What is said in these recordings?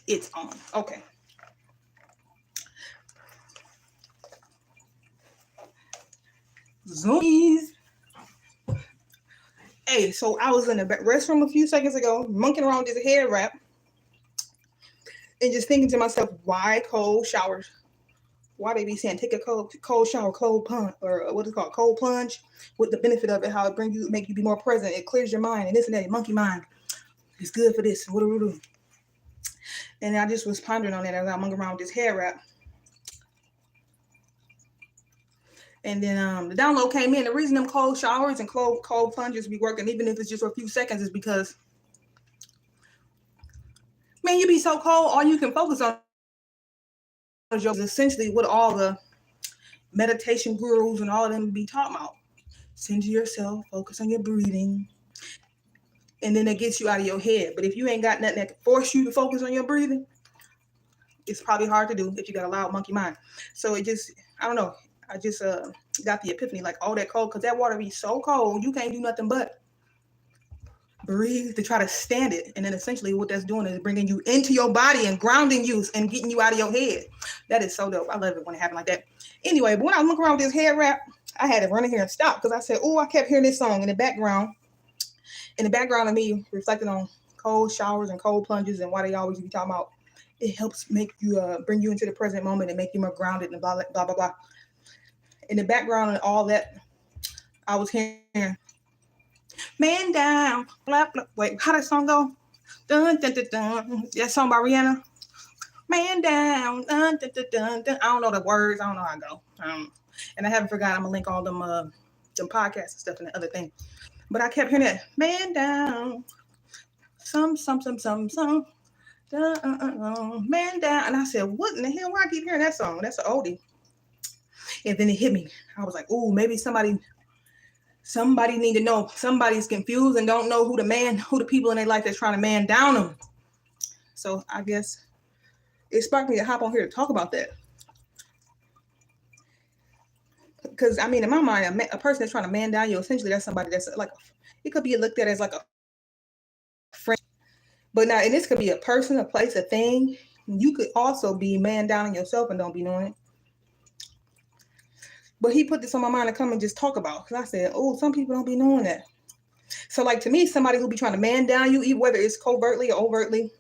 It's on. Okay. Zoomies. Hey, so I was in the restroom a few seconds ago, monkeying around with this hair wrap, and just thinking to myself, why cold showers? Why they be saying take a cold shower, cold plunge, or what is it called, cold plunge, with the benefit of it, how it brings you, make you be more present, it clears your mind, and this and that, monkey mind. It's good for this. What do we do? And I just was pondering on that as I monkeying around with this hair wrap. And then the download came in. The reason them cold showers and cold plunges be working, even if it's just for a few seconds, is because, man, you be so cold, all you can focus on is essentially what all the meditation gurus and all of them be talking about. Center yourself, focus on your breathing, and then it gets you out of your head. But if you ain't got nothing that can force you to focus on your breathing, it's probably hard to do if you got a loud monkey mind. So it just, I don't know. I just got the epiphany, like, all that cold, because that water be so cold, you can't do nothing but breathe to try to stand it. And then essentially what that's doing is bringing you into your body and grounding you and getting you out of your head. That is so dope. I love it when it happens like that. Anyway, but when I was looking around with this hair wrap, I had to run in here and stop because I said, oh, I kept hearing this song in the background. In the background of me reflecting on cold showers and cold plunges and why they always be talking about it helps make you bring you into the present moment and make you more grounded and blah, blah, blah, blah. In the background and all that, I was hearing man down, blah, blah. Wait, how that song go? Dun, dun, dun, dun. That song by Rihanna? Man down, dun, dun, dun, dun, dun. I don't know the words. I don't know how it go. And I haven't forgot. I'm going to link all them podcasts and stuff and the other thing. But I kept hearing that. Man down, some. Man down. And I said, what in the hell? Why I keep hearing that song? That's an oldie. And then it hit me. I was like, oh, maybe somebody need to know. Somebody's confused and don't know who the people in their life that's trying to man down them. So I guess it sparked me to hop on here to talk about that. Because, I mean, in my mind, a person that's trying to man down you, essentially that's somebody that's like, it could be looked at as like a friend. But now, and this could be a person, a place, a thing. You could also be man down on yourself and don't be knowing it. But he put this on my mind to come and just talk about. Because I said, oh, some people don't be knowing that. So, like, to me, somebody who be trying to man down you, whether it's covertly or overtly,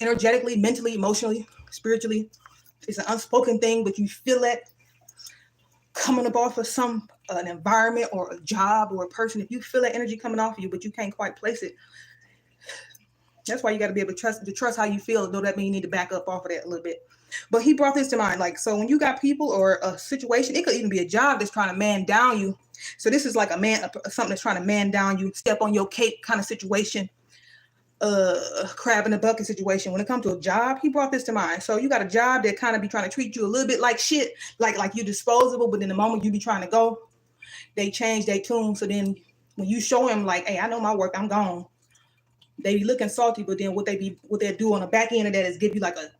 energetically, mentally, emotionally, spiritually, it's an unspoken thing, but you feel that coming up off of an environment or a job or a person. If you feel that energy coming off of you, but you can't quite place it, that's why you got to be able to trust how you feel, though that means you need to back up off of that a little bit. But he brought this to mind. Like, so when you got people or a situation, it could even be a job that's trying to man down you. So this is like something that's trying to man down you, step on your cape kind of situation, crab in the bucket situation. When it comes to a job, he brought this to mind. So you got a job that kind of be trying to treat you a little bit like shit, like you're disposable, but in the moment you be trying to go, they change their tune. So then when you show them like, hey, I know my work, I'm gone, they be looking salty, but then what they do on the back end of that is give you like a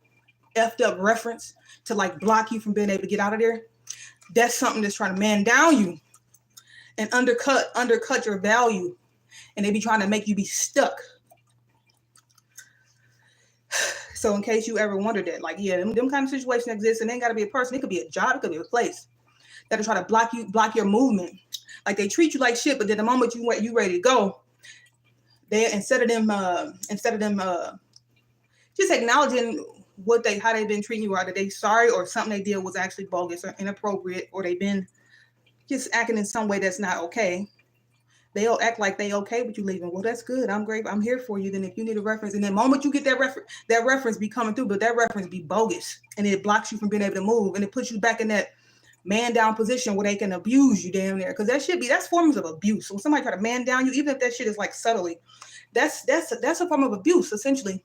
effed up reference to like block you from being able to get out of there. That's something that's trying to man down you and undercut your value. And they be trying to make you be stuck. So in case you ever wondered that, like, yeah, them kind of situations exist, and it ain't got to be a person. It could be a job. It could be a place that'll try to block your movement. Like they treat you like shit, but then the moment you ready to go, they instead of them just acknowledging how they've been treating you, or that they sorry or something they did was actually bogus or inappropriate, or they've been just acting in some way that's not okay. They'll act like they okay with you leaving. Well, that's good. I'm great. I'm here for you. Then if you need a reference, and the moment you get that reference be coming through, but that reference be bogus, and it blocks you from being able to move, and it puts you back in that man down position where they can abuse you down there. Because that's forms of abuse. When somebody try to man down you, even if that shit is like subtly, that's a form of abuse essentially.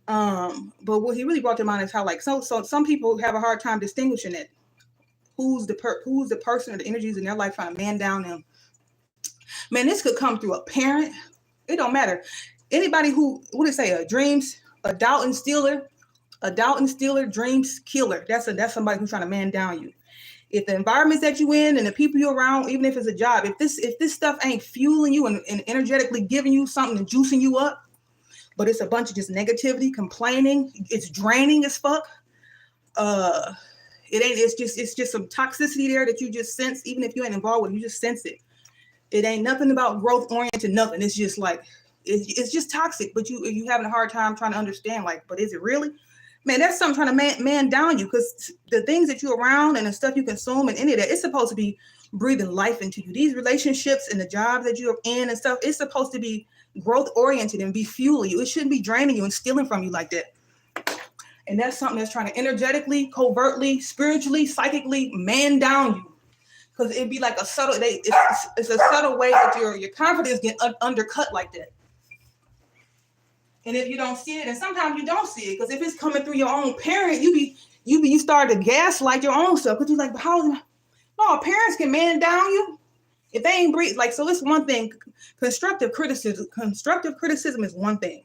But what he really brought to mind is how, like, so some people have a hard time distinguishing it. Who's the person or the energies in their life trying to man down them? Man, this could come through a parent. It don't matter. Anybody what do they say? A doubt instiller, dreams killer. That's somebody who's trying to man down you. If the environments that you in and the people you're around, even if it's a job, if this stuff ain't fueling you and energetically giving you something and juicing you up, but it's a bunch of just negativity, complaining. It's draining as fuck. It's just some toxicity there that you just sense, even if you ain't involved with it, you just sense it. It ain't nothing about growth oriented, nothing. It's just like, it's just toxic, but you having a hard time trying to understand, like, but is it really? Man, that's something trying to man down you, because the things that you're around and the stuff you consume and any of that, it's supposed to be breathing life into you. These relationships and the jobs that you're in and stuff, it's supposed to be growth oriented and be fueling you. It shouldn't be draining you and stealing from you like that. And that's something that's trying to energetically, covertly, spiritually, psychically man down you. Because it'd be like a subtle, it's a subtle way that your confidence get undercut like that. And if you don't see it, and sometimes you don't see it, because if it's coming through your own parent, you start to gaslight your own self. Because you're like, no, parents can man down you if they ain't breathe. Like, so it's one thing. Constructive criticism is one thing.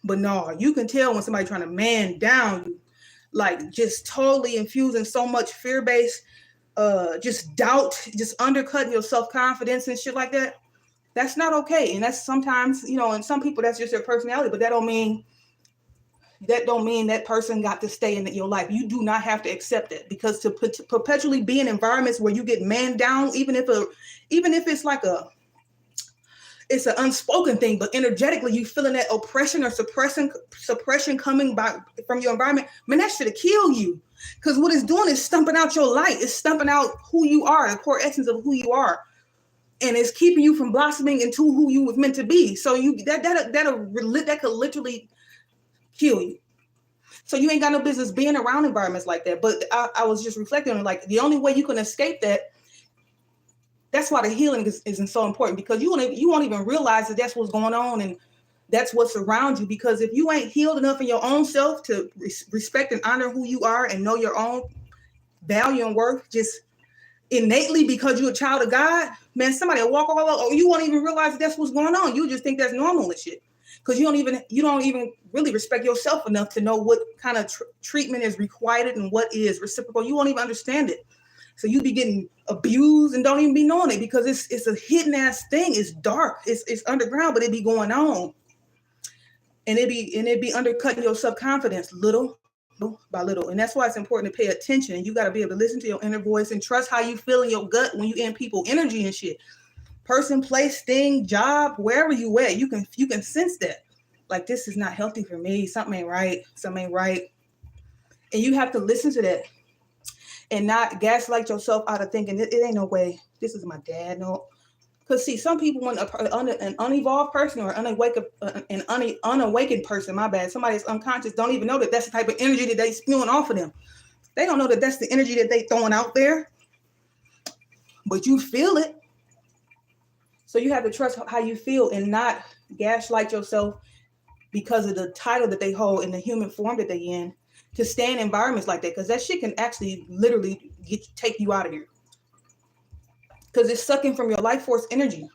But no, you can tell when somebody's trying to man down you, like just totally infusing so much fear-based, just doubt, just undercutting your self-confidence and shit like that. That's not okay. And that's sometimes, and some people, that's just their personality, but that don't mean that person got to stay in your life. You do not have to accept it, because to perpetually be in environments where you get man down, even if it's like it's an unspoken thing, but energetically you feeling that oppression or suppression coming from your environment, man, that should have killed you. Because what it's doing is stumping out your light. It's stumping out who you are, the core essence of who you are. And it's keeping you from blossoming into who you was meant to be. So that could literally kill you. So you ain't got no business being around environments like that. But I was just reflecting on, like, the only way you can escape that. That's why the healing isn't so important, because you won't even realize that that's what's going on and that's what's around you. Because if you ain't healed enough in your own self to respect and honor who you are and know your own value and worth, just innately because you're a child of God, man, somebody will walk all over, or you won't even realize that that's what's going on. You just think that's normal and shit, because you don't even really respect yourself enough to know what kind of treatment is requited and what is reciprocal. You won't even understand it. So you be getting abused and don't even be knowing it, because it's a hidden ass thing. It's dark. It's underground, but it be going on, and it be undercutting your self-confidence little by little. And that's why it's important to pay attention. You got to be able to listen to your inner voice and trust how you feel in your gut when you in people energy and shit. Person, place, thing, job, wherever you at, you can sense that. Like, this is not healthy for me. Something ain't right. And you have to listen to that. And not gaslight yourself out of thinking it ain't no way. This is my dad. No, because see, some people, when an unevolved person or an unawakened person, my bad, somebody that's unconscious, don't even know that that's the type of energy that they spewing off of them. They don't know that that's the energy that they throwing out there, but you feel it. So you have to trust how you feel and not gaslight yourself because of the title that they hold in the human form that they in, to stay in environments like that, because that shit can actually literally take you out of here, because it's sucking from your life force energy,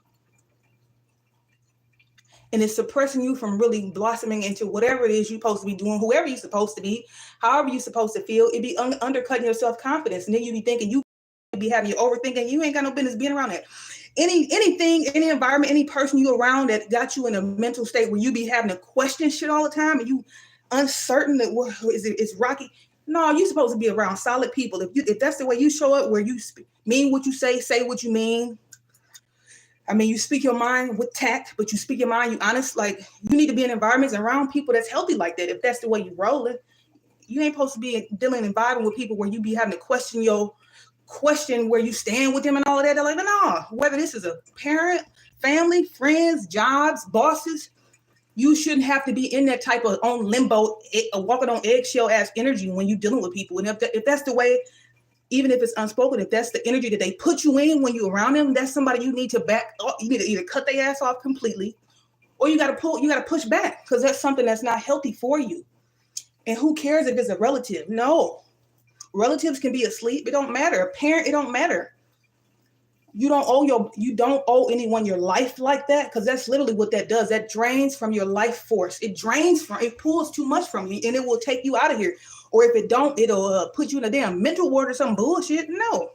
and it's suppressing you from really blossoming into whatever it is you're supposed to be doing, whoever you're supposed to be, however you're supposed to feel. It be undercutting your self-confidence, and then you be thinking you be having your overthinking. You ain't got no business being around that. Anything, any environment, any person you around that got you in a mental state where you be having to question shit all the time and you uncertain that it's rocky. No, you're supposed to be around solid people. If that's the way you show up, where you mean what you say what you mean. I mean, you speak your mind with tact, but you speak your mind, you honest. Like, you need to be in environments around people that's healthy like that. If that's the way you rolling, you ain't supposed to be dealing and vibing with people where you be having to question where you stand with them and all of that. They're like, no, whether this is a parent, family, friends, jobs, bosses, you shouldn't have to be in that type of on limbo, walking on eggshell ass energy when you're dealing with people. And if that's the way, even if it's unspoken, if that's the energy that they put you in when you're around them, that's somebody you need to back up. You need to either cut their ass off completely, or you got to push back, because that's something that's not healthy for you. And who cares if it's a relative? No. Relatives can be asleep. It don't matter. A parent, it don't matter. You don't owe anyone your life like that, because that's literally what that does. That drains from your life force. It pulls too much from you, and it will take you out of here. Or if it don't, it'll put you in a damn mental ward or some bullshit. No.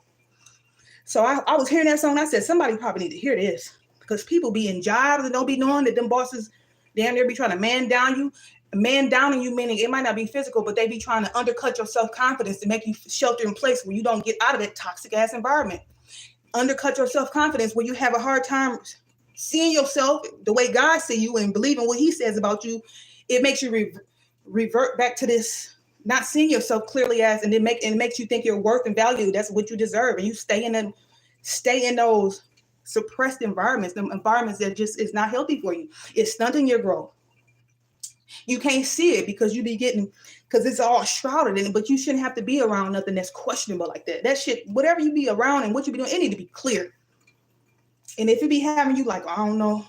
So I was hearing that song. I said, somebody probably need to hear this. Because people be in jobs and don't be knowing that them bosses damn near be trying to man down you. Man down on you, meaning it might not be physical, but they be trying to undercut your self-confidence to make you shelter in place where you don't get out of that toxic ass environment. Undercut your self-confidence where you have a hard time seeing yourself the way God see you and believing what he says about you. It makes you revert back to this not seeing yourself clearly as, and it makes you think your worth and value, that's what you deserve. And you stay in those suppressed environments, the environments that just is not healthy for you. It's stunting your growth. You can't see it because because it's all shrouded in it, but you shouldn't have to be around nothing that's questionable like that. That shit, whatever you be around and what you be doing, it need to be clear. And if it be having you like, I don't know,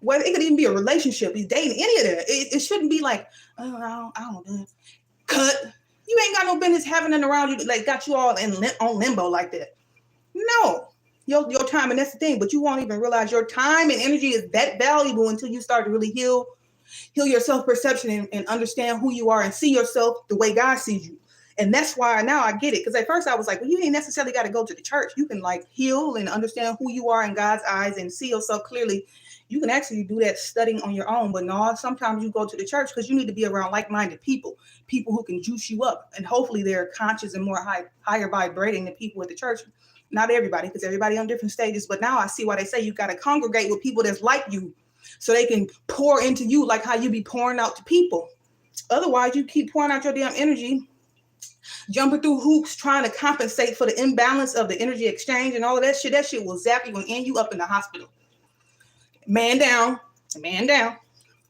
whether it could even be a relationship, be dating, any of that, it shouldn't be like, oh, I don't know, cut. You ain't got no business having it around you, like got you all on limbo like that. No, your time, and that's the thing, but you won't even realize your time and energy is that valuable until you start to really heal your self-perception and understand who you are and see yourself the way God sees you. And that's why now I get it. Because at first I was like, well, you ain't necessarily got to go to the church. You can like heal and understand who you are in God's eyes and see yourself clearly. You can actually do that studying on your own. But no, sometimes you go to the church because you need to be around like-minded people who can juice you up. And hopefully they're conscious and more higher vibrating than people at the church. Not everybody, because everybody on different stages. But now I see why they say you got to congregate with people that's like you, so they can pour into you like how you be pouring out to people. Otherwise, you keep pouring out your damn energy, jumping through hoops, trying to compensate for the imbalance of the energy exchange and all of that shit. That shit will zap you and end you up in the hospital. Man down.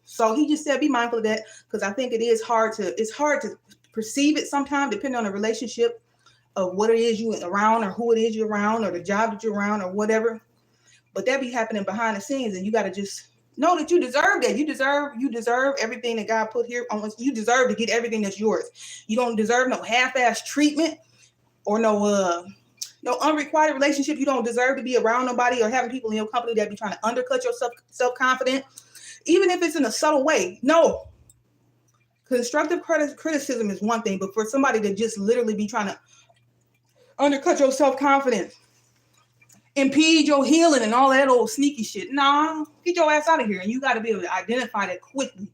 So he just said, be mindful of that, because I think it's hard to perceive it sometimes, depending on the relationship of what it is you around or who it is you're around or the job that you're around or whatever. But that be happening behind the scenes, and you got to just know that you deserve that. You deserve everything that God put here on. You deserve to get everything that's yours. You don't deserve no half-ass treatment or no unrequited relationship. You don't deserve to be around nobody or having people in your company that be trying to undercut your self-confidence, even if it's in a subtle way. No. Constructive criticism is one thing, but for somebody to just literally be trying to undercut your self-confidence, impede your healing and all that old sneaky shit. Nah, get your ass out of here. And you got to be able to identify that quickly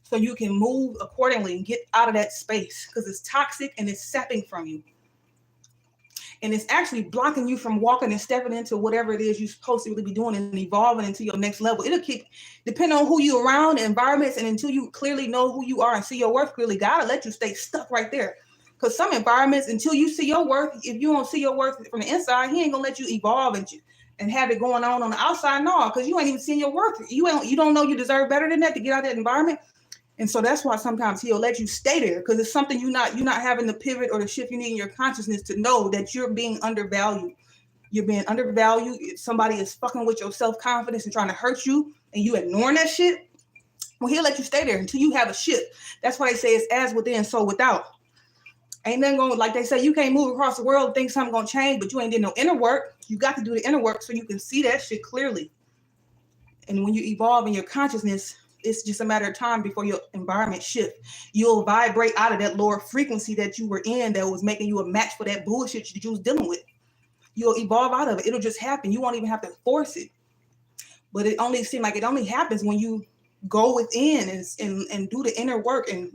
so you can move accordingly and get out of that space, because it's toxic and it's sapping from you. And it's actually blocking you from walking and stepping into whatever it is you're supposed to really be doing and evolving into your next level. It'll keep, depending on who you're around, environments, and until you clearly know who you are and see your worth clearly, God will let you stay stuck right there. Because some environments, until you see your worth, if you don't see your worth from the inside, he ain't gonna let you evolve and have it going on the outside. No, because you ain't even seeing your worth. You don't know you deserve better than that to get out of that environment. And so that's why sometimes he'll let you stay there, because it's something you're not having the pivot or the shift you need in your consciousness to know that you're being undervalued. You're being undervalued. If somebody is fucking with your self-confidence and trying to hurt you and you ignoring that shit, well, he'll let you stay there until you have a shift. That's why they say it's as within, so without. Ain't nothing going, like they say, you can't move across the world and think something gonna change, but you ain't did no inner work. You got to do the inner work so you can see that shit clearly. And when you evolve in your consciousness, it's just a matter of time before your environment shift. You'll vibrate out of that lower frequency that you were in that was making you a match for that bullshit that you was dealing with. You'll evolve out of it. It'll just happen. You won't even have to force it. But it only seems like it only happens when you go within and do the inner work and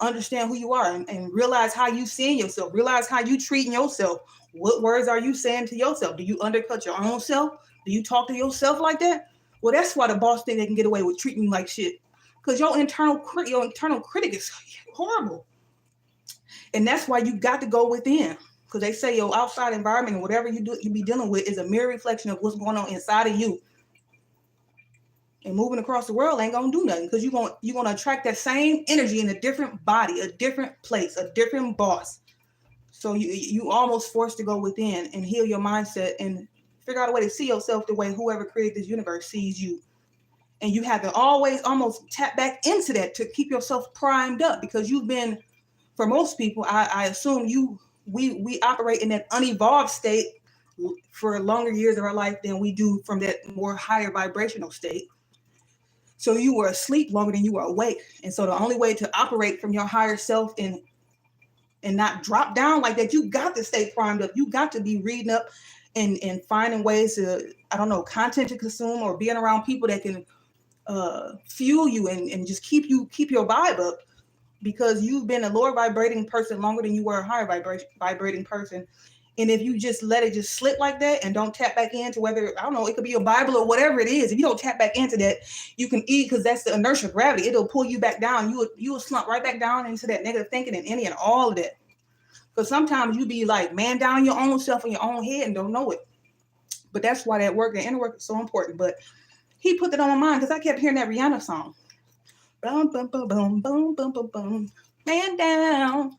understand who you are and realize how you seeing yourself, realize how you treating yourself. What words are you saying to yourself? Do you undercut your own self? Do you talk to yourself like that? Well, that's why the boss think they can get away with treating you like shit, because your internal critic is horrible. And that's why you got to go within, because they say your outside environment and whatever you be dealing with is a mirror reflection of what's going on inside of you. And moving across the world ain't gonna do nothing, because you're gonna attract that same energy in a different body, a different place, a different boss. So you almost forced to go within and heal your mindset and figure out a way to see yourself the way whoever created this universe sees you. And you have to always almost tap back into that to keep yourself primed up, because you've been, for most people, I assume we operate in that unevolved state for longer years of our life than we do from that more higher vibrational state. So you were asleep longer than you were awake. And so the only way to operate from your higher self and not drop down like that, you got to stay primed up. You got to be reading up and finding ways to, I don't know, content to consume or being around people that can fuel you and just keep your vibe up, because you've been a lower vibrating person longer than you were a higher vibrating person. And if you just let it just slip like that and don't tap back into, whether, I don't know, it could be a Bible or whatever it is, if you don't tap back into that, you can eat, because that's the inertia of gravity. It'll pull you back down. You will slump right back down into that negative thinking and any and all of that. Because sometimes you be like man down your own self in your own head and don't know it. But that's why that work and inner work is so important. But he put that on my mind because I kept hearing that Rihanna song. Boom, boom, boom, boom, boom, boom, boom, boom. Man down.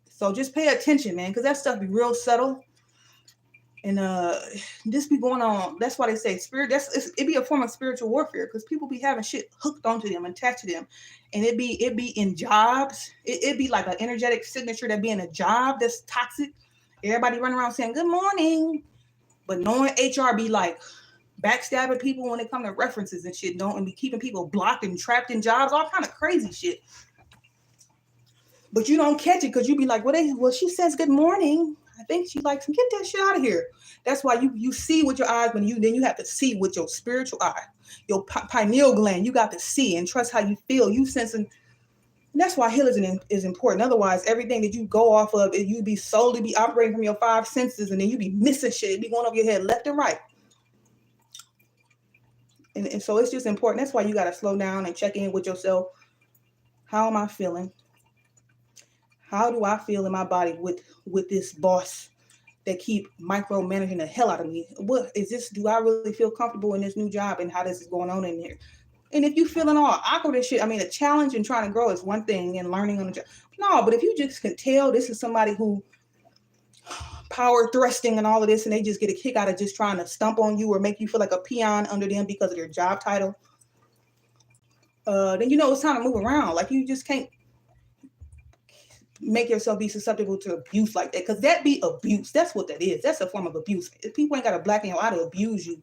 So just pay attention, man, because that stuff be real subtle. And this be going on. That's why they say spirit. It be a form of spiritual warfare, because people be having shit hooked onto them, attached to them, and it be in jobs. It be like an energetic signature that be in a job that's toxic. Everybody running around saying good morning, but knowing HR be like backstabbing people when it come to references and shit, and be keeping people blocked and trapped in jobs, all kind of crazy shit. But you don't catch it because you be like, well, she says good morning. I think she likes, get that shit out of here. That's why you see with your eyes, then you have to see with your spiritual eye, your pineal gland. You got to see and trust how you feel. You sensing. That's why healing is important. Otherwise, everything that you go off of, you be solely operating from your five senses, and then you be missing shit. It be going over your head left and right. And so it's just important. That's why you got to slow down and check in with yourself. How am I feeling? How do I feel in my body with this boss that keep micromanaging the hell out of me? What is this? Do I really feel comfortable in this new job and how this is going on in here? And if you feeling all awkward and shit, I mean, a challenge and trying to grow is one thing, and learning on the job. No, but if you just can tell this is somebody who power thrusting and all of this, and they just get a kick out of just trying to stump on you or make you feel like a peon under them because of their job title, then you know it's time to move around. Like, you just can't make yourself be susceptible to abuse like that, because that be abuse. That's what that is. That's a form of abuse. If people ain't got a black in your eye to abuse you,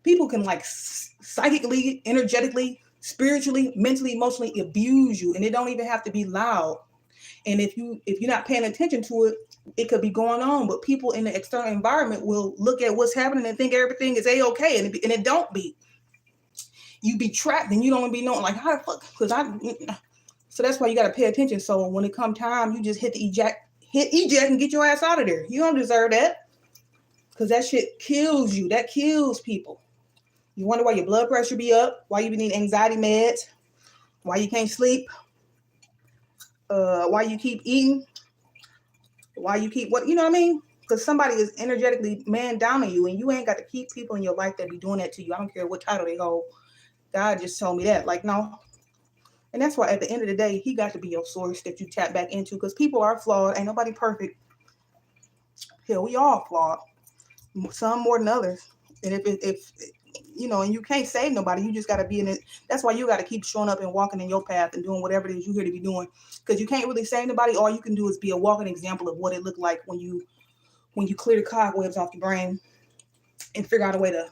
people can like psychically, energetically, spiritually, mentally, emotionally abuse you, and it don't even have to be loud. And if you're not paying attention to it, it could be going on. But people in the external environment will look at what's happening and think everything is a-okay, and it don't be. You be trapped and you don't be knowing like how the fuck, so that's why you got to pay attention. So when it come time, you just hit eject and get your ass out of there. You don't deserve that, because that shit kills you. That kills people. You wonder why your blood pressure be up, why you need anxiety meds, why you can't sleep, why you keep eating, why you keep what, you know what I mean? Because somebody is energetically man down on you, and you ain't got to keep people in your life that be doing that to you. I don't care what title they hold. God just told me that. Like, no. And that's why at the end of the day, he got to be your source that you tap back into, because people are flawed. Ain't nobody perfect. Hell, we all flawed. Some more than others. And if you know, and you can't save nobody, you just got to be in it. That's why you got to keep showing up and walking in your path and doing whatever it is you're here to be doing, because you can't really save nobody. All you can do is be a walking example of what it looked like when you clear the cobwebs off your brain and figure out a way to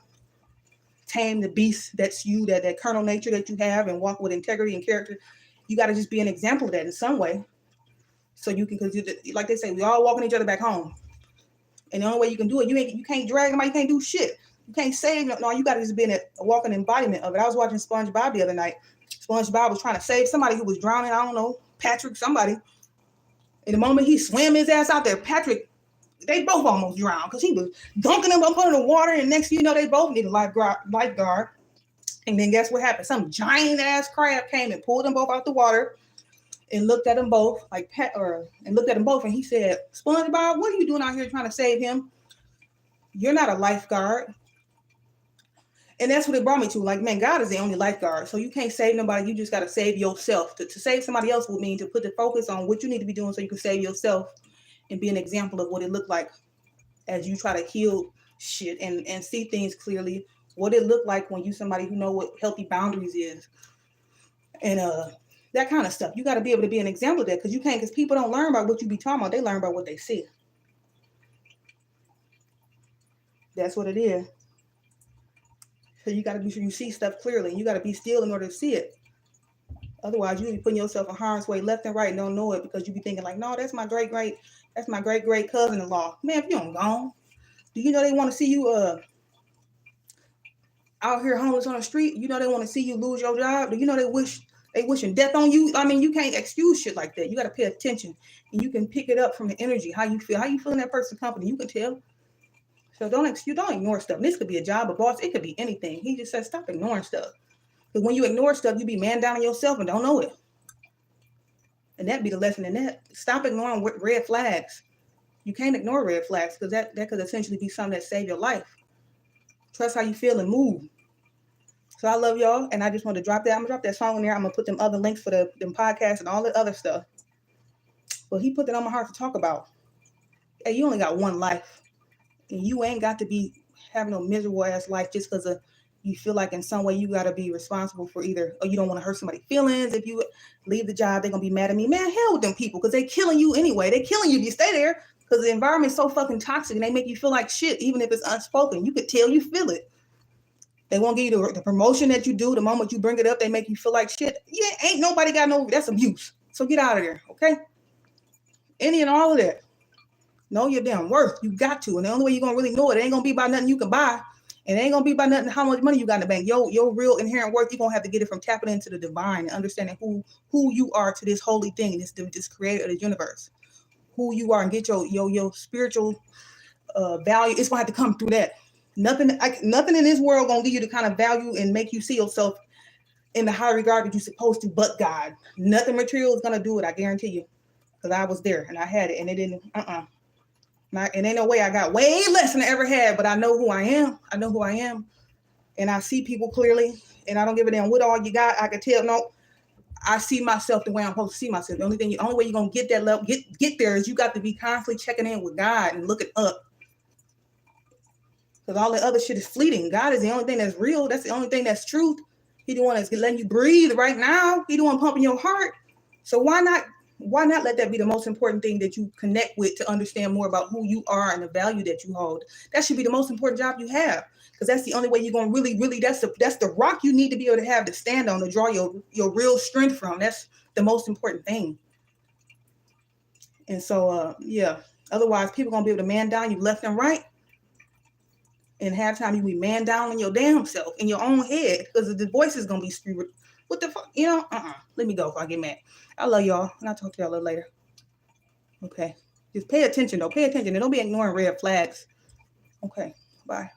tame the beast that's you, that carnal nature that you have, and walk with integrity and character. You got to just be an example of that in some way, so you can, because like they say, we all walking each other back home, and the only way you can do it, you can't drag them out, you can't do shit, you can't save them. No, you got to just be a walking embodiment of it. I was watching SpongeBob the other night. SpongeBob was trying to save somebody who was drowning. I don't know, Patrick, somebody. In the moment he swam his ass out there, Patrick, they both almost drowned because he was dunking them up under the water, and next thing you know, they both need a lifeguard. And then guess what happened? Some giant ass crab came and pulled them both out the water and looked at them both and he said, SpongeBob, what are you doing out here trying to save him? You're not a lifeguard. And that's what it brought me to. Like, man, God is the only lifeguard. So you can't save nobody. You just got to save yourself. To save somebody else would mean to put the focus on what you need to be doing so you can save yourself and be an example of what it looked like as you try to heal shit and see things clearly, what it looked like when you somebody who know what healthy boundaries is, and that kind of stuff. You got to be able to be an example of that, because you can't, because people don't learn about what you be talking about. They learn about what they see. That's what it is. So you got to be sure you see stuff clearly. You got to be still in order to see it. Otherwise, you'll be putting yourself in harm's way left and right and don't know it, because you be thinking like, no, that's my great cousin-in-law. Man, if you don't gone, Do you know they want to see you out here homeless on the street? You know they want to see you lose your job? Do you know they wishing death on you? I mean, you can't excuse shit like that. You got to pay attention, and you can pick it up from the energy, how you feel in that person's company. You can tell. So don't ignore stuff. And this could be a job, a boss. It could be anything. He just said stop ignoring stuff. Because when you ignore stuff, you be man down on yourself and don't know it. And that'd be the lesson in that. Stop ignoring red flags. You can't ignore red flags because that could essentially be something that save your life. Trust how you feel and move. So I love y'all, and I just want to drop that. I'm gonna drop that song in there. I'm gonna put them other links for them podcasts and all the other stuff. But he put that on my heart to talk about. Hey, you only got one life, and you ain't got to be having no miserable ass life just because you feel like in some way you got to be responsible for either, or you don't want to hurt somebody's feelings. If you leave the job, they're gonna be mad at me. Man, hell with them people because they killing you anyway. They killing you if you stay there because the environment's so fucking toxic and they make you feel like shit, even if it's unspoken. You could tell you feel it. They won't give you the promotion that you do. The moment you bring it up, they make you feel like shit. Yeah, ain't nobody got no, that's abuse. So get out of there, okay? Any and all of that. Know your damn worth. You got to. And the only way you're going to really know it ain't going to be by nothing you can buy. And it ain't going to be by nothing how much money you got in the bank. Your real inherent worth, you're going to have to get it from tapping into the divine and understanding who you are to this holy thing, this creator of the universe. Who you are and get your spiritual value. It's going to have to come through that. Nothing in this world gonna give you the kind of value and make you see yourself in the high regard that you're supposed to, but God. Nothing material is gonna do it, I guarantee you. Because I was there and I had it and it didn't, and ain't no way I got way less than I ever had, but I know who I am. I know who I am. And I see people clearly and I don't give a damn what all you got. I can tell, no, I see myself the way I'm supposed to see myself. The only way you're gonna get that level, get there is you got to be constantly checking in with God and looking up. Because all the other shit is fleeting. God is the only thing that's real. That's the only thing that's truth. He the one that's letting you breathe right now. He the one pumping your heart. So why not let that be the most important thing that you connect with to understand more about who you are and the value that you hold? That should be the most important job you have. Because that's the only way you're going to really, that's the rock you need to be able to have to stand on, to draw your real strength from. That's the most important thing. And so, yeah. Otherwise, people going to be able to man down you left and right. And half time you be man down on your damn self in your own head because the voice is gonna be screwed. What the fuck? You know? Let me go if I get mad. I love y'all, and I'll talk to y'all a little later. Okay. Just pay attention though. Pay attention and don't be ignoring red flags. Okay. Bye.